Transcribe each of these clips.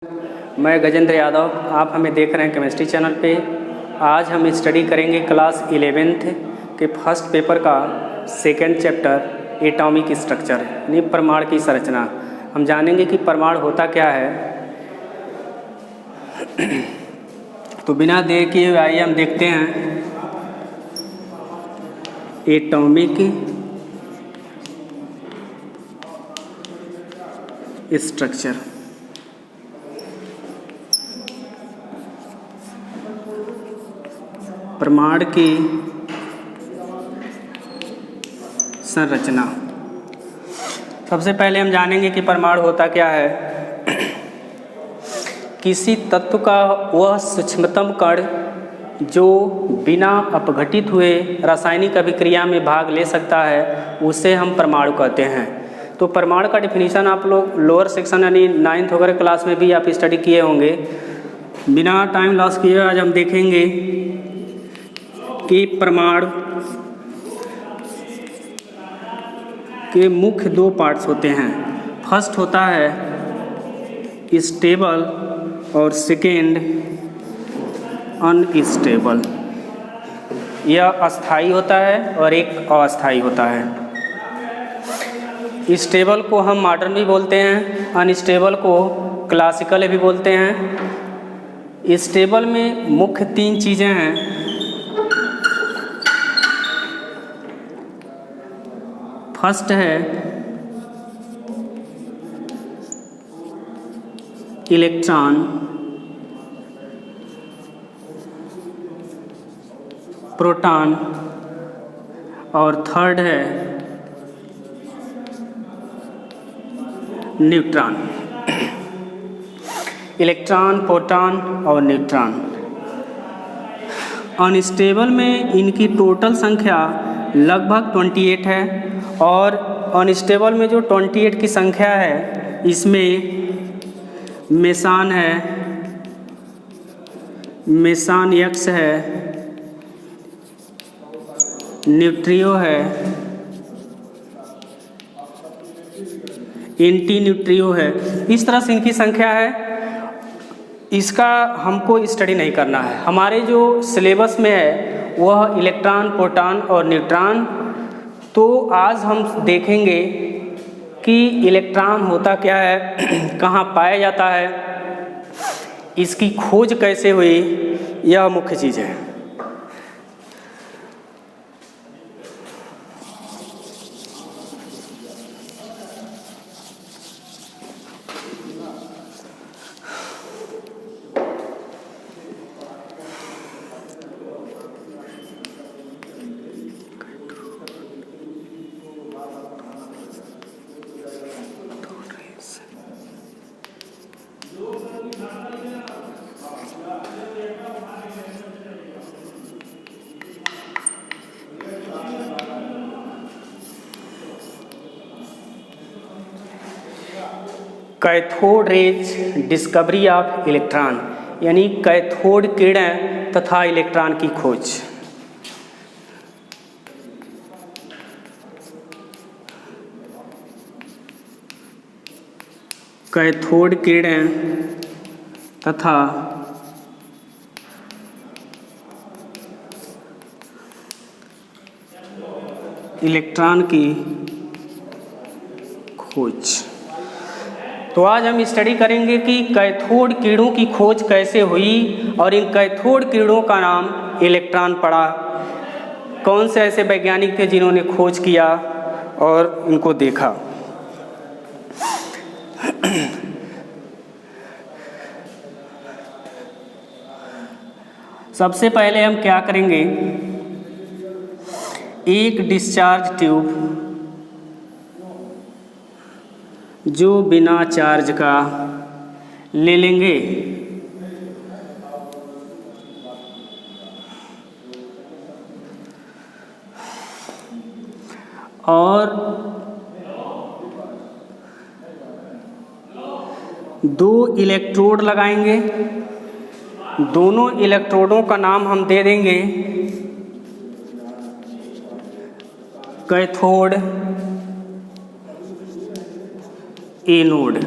मैं गजेंद्र यादव, आप हमें देख रहे हैं केमिस्ट्री चैनल पे। आज हम स्टडी करेंगे क्लास 11th के फर्स्ट पेपर का सेकंड चैप्टर एटॉमिक स्ट्रक्चर यानी परमाणु की संरचना। हम जानेंगे कि परमाणु होता क्या है। तो बिना देर किए आइए हम देखते हैं एटॉमिक स्ट्रक्चर। परमाणु की संरचना। सबसे पहले हम जानेंगे कि परमाणु होता क्या है। किसी तत्व का वह सूक्ष्मतम कण जो बिना अपघटित हुए रासायनिक अभिक्रिया में भाग ले सकता है उसे हम परमाणु कहते हैं। तो परमाणु का डिफिनीशन आप लोग लोअर सेक्शन यानी 9th वगैरह क्लास में भी आप स्टडी किए होंगे। बिना टाइम लॉस किए आज हम देखेंगे कि परमाणु के मुख्य दो पार्ट्स होते हैं। फर्स्ट होता है स्टेबल और सेकेंड अनस्टेबल। यह अस्थाई होता है और एक अस्थाई होता है। स्टेबल को हम मॉडर्न भी बोलते हैं, अनस्टेबल को क्लासिकल भी बोलते हैं। स्टेबल में मुख्य 3 चीज़ें हैं। फर्स्ट है इलेक्ट्रॉन, प्रोटॉन और थर्ड है न्यूट्रॉन। इलेक्ट्रॉन, प्रोटॉन और न्यूट्रॉन। अनस्टेबल में इनकी टोटल संख्या लगभग 28 है और अनस्टेबल में जो 28 की संख्या है इसमें मेसान है, मेसान एक्स है, न्यूट्रियो है, एंटी न्यूट्रियो है। इस तरह से इनकी संख्या है। इसका हमको स्टडी नहीं करना है। हमारे जो सिलेबस में है वह इलेक्ट्रॉन, प्रोटॉन और न्यूट्रॉन। तो आज हम देखेंगे कि इलेक्ट्रॉन होता क्या है, कहाँ पाया जाता है, इसकी खोज कैसे हुई, यह मुख्य चीज़ है। Cathode rays discovery of electron यानी कैथोड किरणें तथा इलेक्ट्रॉन की खोज। कैथोड किरणें तथा इलेक्ट्रॉन की खोज। तो आज हम स्टडी करेंगे कि कैथोड किरणों की खोज कैसे हुई और इन कैथोड किरणों का नाम इलेक्ट्रॉन पड़ा। कौन से ऐसे वैज्ञानिक थे जिन्होंने खोज किया और इनको देखा। सबसे पहले हम क्या करेंगे, एक डिस्चार्ज ट्यूब जो बिना चार्ज का ले लेंगे और 2 इलेक्ट्रोड लगाएंगे। दोनों इलेक्ट्रोडों का नाम हम दे देंगे cathode, anode.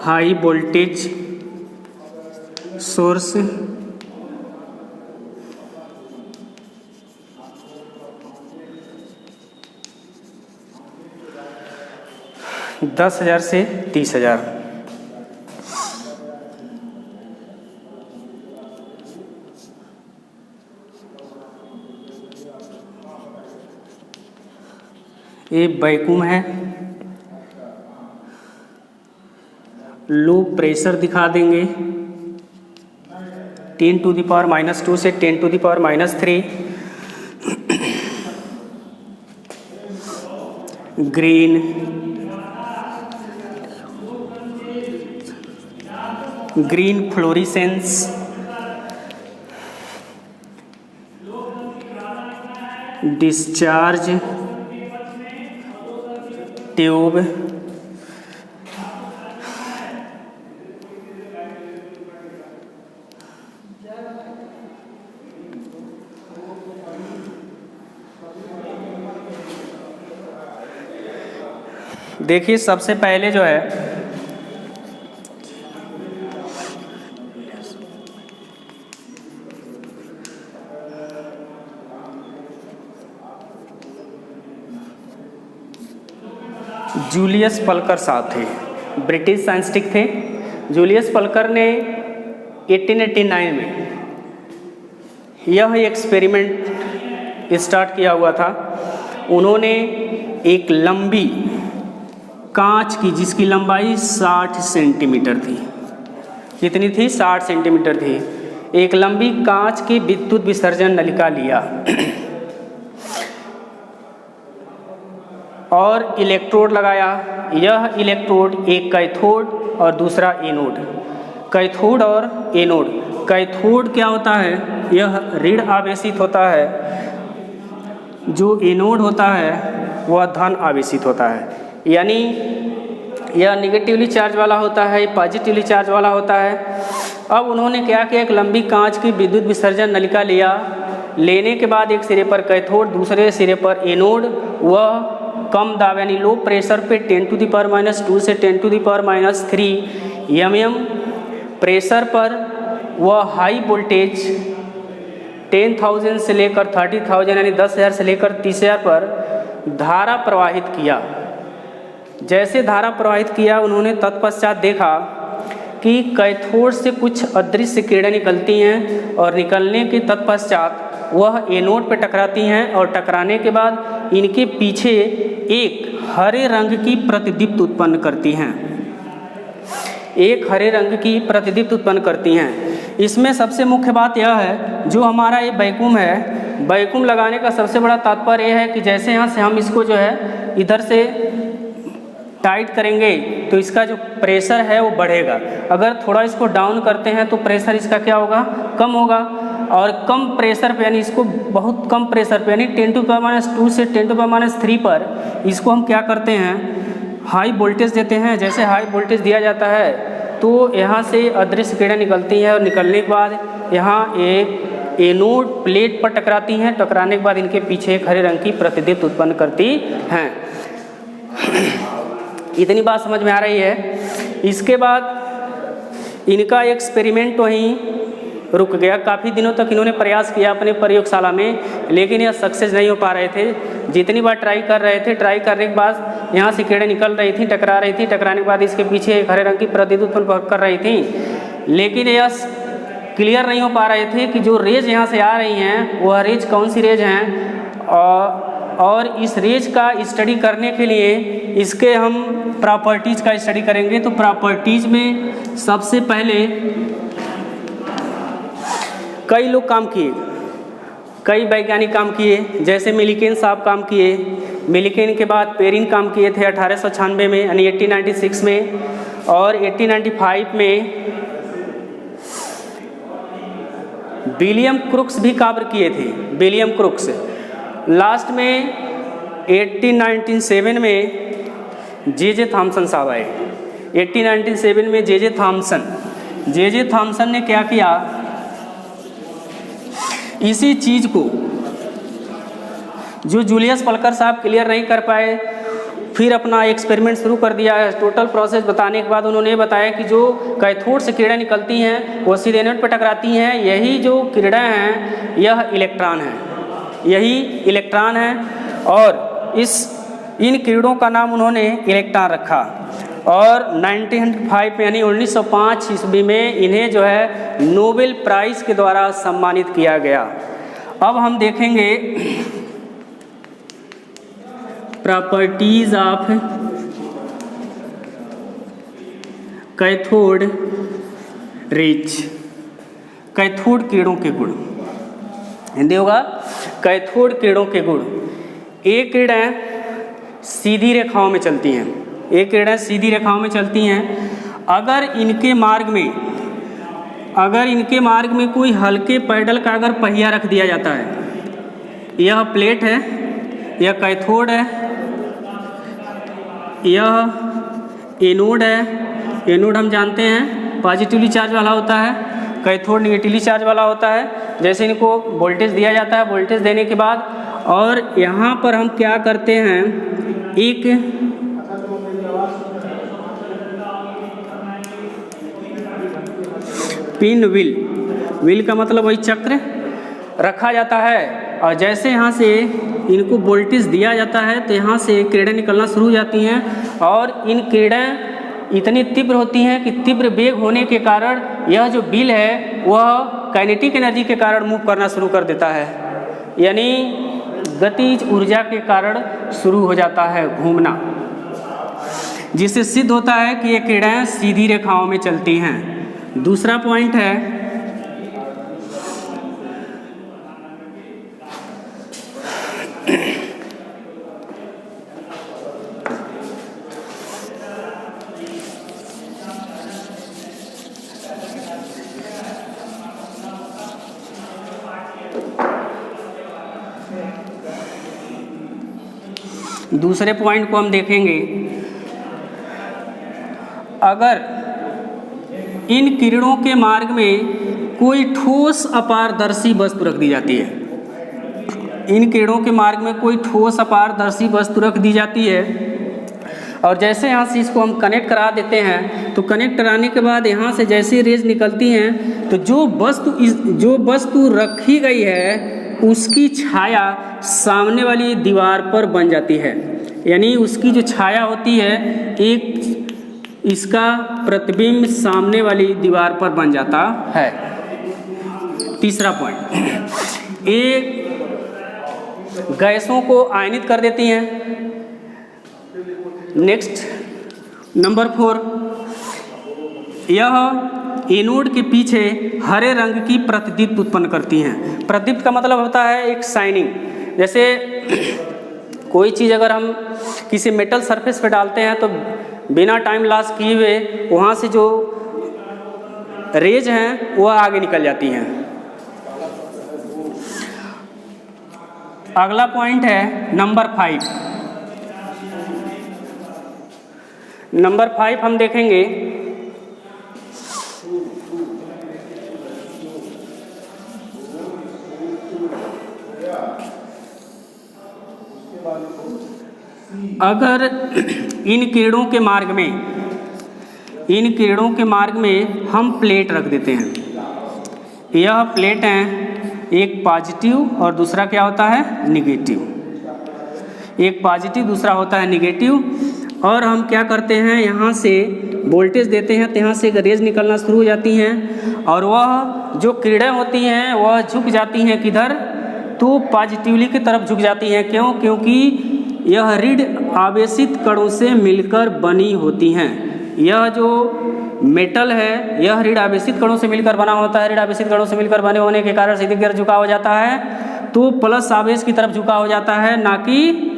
High voltage source, 10,000 से 30,000। ये वैक्यूम है, लो प्रेशर दिखा देंगे 10⁻⁻2 से 10⁻⁻3। ग्रीन फ्लोरिसेंस, डिस्चार्ज ट्यूब, देखिए सबसे पहले जो है जूलियस पल्कर साहब थे, ब्रिटिश साइंटिस्ट थे। जूलियस पल्कर ने 1889 में यह एक्सपेरिमेंट स्टार्ट किया हुआ था। उन्होंने एक लंबी कांच की, जिसकी लंबाई 60 सेंटीमीटर थी, कितनी थी? 60 सेंटीमीटर थी। एक लंबी कांच की विद्युत विसर्जन नलिका लिया और इलेक्ट्रोड लगाया। यह इलेक्ट्रोड एक कैथोड और दूसरा एनोड, कैथोड और एनोड। कैथोड क्या होता है? यह ऋण आवेशित होता है, जो एनोड होता है वह धन आवेशित होता है। यानी यह निगेटिवली चार्ज वाला होता है, पॉजिटिवली चार्ज वाला होता है। अब उन्होंने क्या किया, एक लंबी कांच की विद्युत विसर्जन नलिका लिया। लेने के बाद एक सिरे पर कैथोड, दूसरे सिरे पर एनोड। वह कम दाब यानी लो प्रेशर पे 10⁻² से 10⁻³ mm प्रेशर पर वह हाई वोल्टेज 10,000 से लेकर 30,000 यानी 10,000 से लेकर 30,000 पर धारा प्रवाहित किया। जैसे धारा प्रवाहित किया, उन्होंने तत्पश्चात देखा कि कैथोड से कुछ अदृश्य किरणें निकलती हैं और निकलने के तत्पश्चात वह एनोड पर टकराती हैं और टकराने के बाद इनके पीछे एक हरे रंग की प्रतिदीप्ति उत्पन्न करती हैं। एक हरे रंग की प्रतिदीप्ति उत्पन्न करती हैं। इसमें सबसे मुख्य बात यह है, जो हमारा ये वैक्यूम है, वैक्यूम लगाने का सबसे बड़ा तात्पर्य यह है कि जैसे यहाँ से हम इसको जो है इधर से टाइट करेंगे तो इसका जो प्रेशर है वो बढ़ेगा। अगर थोड़ा इसको डाउन करते हैं तो प्रेशर इसका क्या होगा? कम होगा। और कम प्रेशर पे यानी इसको बहुत कम प्रेशर पे यानी 10⁻² से 10⁻³ पर इसको हम क्या करते हैं? हाई वोल्टेज देते हैं। जैसे हाई वोल्टेज दिया जाता है तो यहाँ से अदृश्य किरणें निकलती हैं और निकलने के बाद यहाँ एक एनोड प्लेट पर टकराती हैं। टकराने के बाद इनके पीछे एक हरे रंग की प्रतिदीप्ति उत्पन्न करती हैं। इतनी बात समझ में आ रही है। इसके बाद इनका एक्सपेरिमेंट वहीं रुक गया। काफ़ी दिनों तक इन्होंने प्रयास किया अपने प्रयोगशाला में, लेकिन यह सक्सेस नहीं हो पा रहे थे। जितनी बार ट्राई कर रहे थे, ट्राई करने के बाद यहाँ से किरणें निकल रही थी, टकरा रही थी, टकराने के बाद इसके पीछे एक हरे रंग की प्रतिदीप्ति उत्पन्न कर रही थी, लेकिन यह क्लियर नहीं हो पा रहे थे कि जो रेज यहाँ से आ रही हैं वह रेज कौन सी रेज हैं। और इस रेज का स्टडी करने के लिए इसके हम प्रॉपर्टीज़ का स्टडी करेंगे। तो प्रॉपर्टीज़ में सबसे पहले कई लोग काम किए, कई वैज्ञानिक काम किए। जैसे मिलिकेन साहब काम किए। मिलिकेन के बाद पेरिन काम किए थे 1896 में यानी 1896 में। और 1895 में विलियम क्रुक्स भी कार्य किए थे। विलियम क्रुक्स लास्ट में 1897 में जे थॉमसन साहब आए। 1897 में जे थॉमसन ने क्या किया, इसी चीज़ को जो जूलियस पल्कर साहब क्लियर नहीं कर पाए, फिर अपना एक्सपेरिमेंट शुरू कर दिया है। टोटल प्रोसेस बताने के बाद उन्होंने बताया कि जो कैथोड से किरणें निकलती हैं वो सीधे एनोड पर टकराती हैं। यही जो किरणें हैं यह इलेक्ट्रॉन है, यही इलेक्ट्रॉन है, और इन किरणों का नाम उन्होंने इलेक्ट्रॉन रखा। और 1905 यानी 1905 ईस्वी में इन्हें जो है नोबेल प्राइज के द्वारा सम्मानित किया गया। अब हम देखेंगे properties of cathode rays, cathode किरणों के गुण। हिंदी होगा कैथोड किरणों के गुण। एक किरणें सीधी रेखाओं में चलती हैं, एक किरणें सीधी रेखाओं में चलती हैं। अगर इनके मार्ग में कोई हल्के पैडल का अगर पहिया रख दिया जाता है, यह प्लेट है, यह कैथोड है, यह एनोड है। एनोड हम जानते हैं पॉजिटिवली चार्ज वाला होता है, कैथोड निगेटिवली चार्ज वाला होता है। जैसे इनको वोल्टेज दिया जाता है, वोल्टेज देने के बाद और यहाँ पर हम क्या करते हैं, एक पिन व्हील का मतलब वही चक्र रखा जाता है, और जैसे यहाँ से इनको वोल्टेज दिया जाता है तो यहाँ से किरणें निकलना शुरू हो जाती हैं, और इन किरणें इतनी तीव्र होती हैं कि तीव्र वेग होने के कारण यह जो व्हील है वह काइनेटिक एनर्जी के कारण मूव करना शुरू कर देता है, यानी गतिज ऊर्जा के कारण शुरू हो जाता है घूमना, जिससे सिद्ध होता है कि ये किरणें सीधी रेखाओं में चलती हैं। दूसरा पॉइंट है दूसरे पॉइंट को हम देखेंगे। अगर इन किरणों के मार्ग में कोई ठोस अपारदर्शी वस्तु रख दी जाती है, इन किरणों के मार्ग में कोई ठोस अपारदर्शी वस्तु रख दी जाती है, और जैसे यहाँ से इसको हम कनेक्ट करा देते हैं, तो कनेक्ट कराने के बाद यहाँ से जैसे रेज निकलती हैं तो जो वस्तु रखी गई है उसकी छाया सामने वाली दीवार पर बन जाती है, यानी उसकी जो छाया होती है एक इसका प्रतिबिंब सामने वाली दीवार पर बन जाता है। तीसरा पॉइंट, एक गैसों को आयनित कर देती हैं। नेक्स्ट नंबर 4, यह एनोड के पीछे हरे रंग की प्रतिदीप्त उत्पन्न करती हैं। प्रतिदीप्त का मतलब होता है एक शाइनिंग। जैसे कोई चीज़ अगर हम किसी मेटल सरफेस पे डालते हैं तो बिना टाइम लॉस किए हुए वहाँ से जो रेज हैं वह आगे निकल जाती हैं। अगला पॉइंट है नंबर 5। नंबर 5 हम देखेंगे अगर इन किरणों के मार्ग में हम प्लेट रख देते हैं, यह प्लेट हैं एक पॉजिटिव और दूसरा क्या होता है निगेटिव, एक पॉजिटिव दूसरा होता है निगेटिव, और हम क्या करते हैं यहाँ से वोल्टेज देते हैं तो यहाँ से रेज निकलना शुरू हो जाती हैं, और वह जो किरणें होती हैं वह झुक जाती हैं किधर, तो पॉजिटिवली की तरफ झुक जाती हैं। क्यों? क्योंकि यह ऋण आवेशित कणों से मिलकर बनी होती हैं। यह जो मेटल है यह ऋण आवेशित कणों से मिलकर बना होता है। ऋण आवेशित कणों से मिलकर बने होने के कारण सीधी की तरफ झुका हो जाता है, तो प्लस आवेश की तरफ झुका हो जाता है, ना कि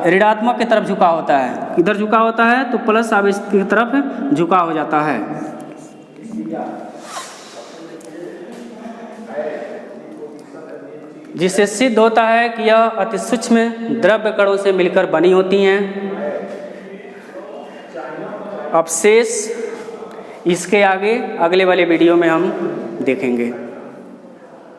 ऋणात्मक की तरफ झुका होता है। किधर झुका होता है तो प्लस आवेश की तरफ झुका हो जाता है। जिससे सिद्ध होता है कि यह अति सूक्ष्म द्रव्य कणों से मिलकर बनी होती हैं। अब शेष इसके आगे अगले वाले वीडियो में हम देखेंगे।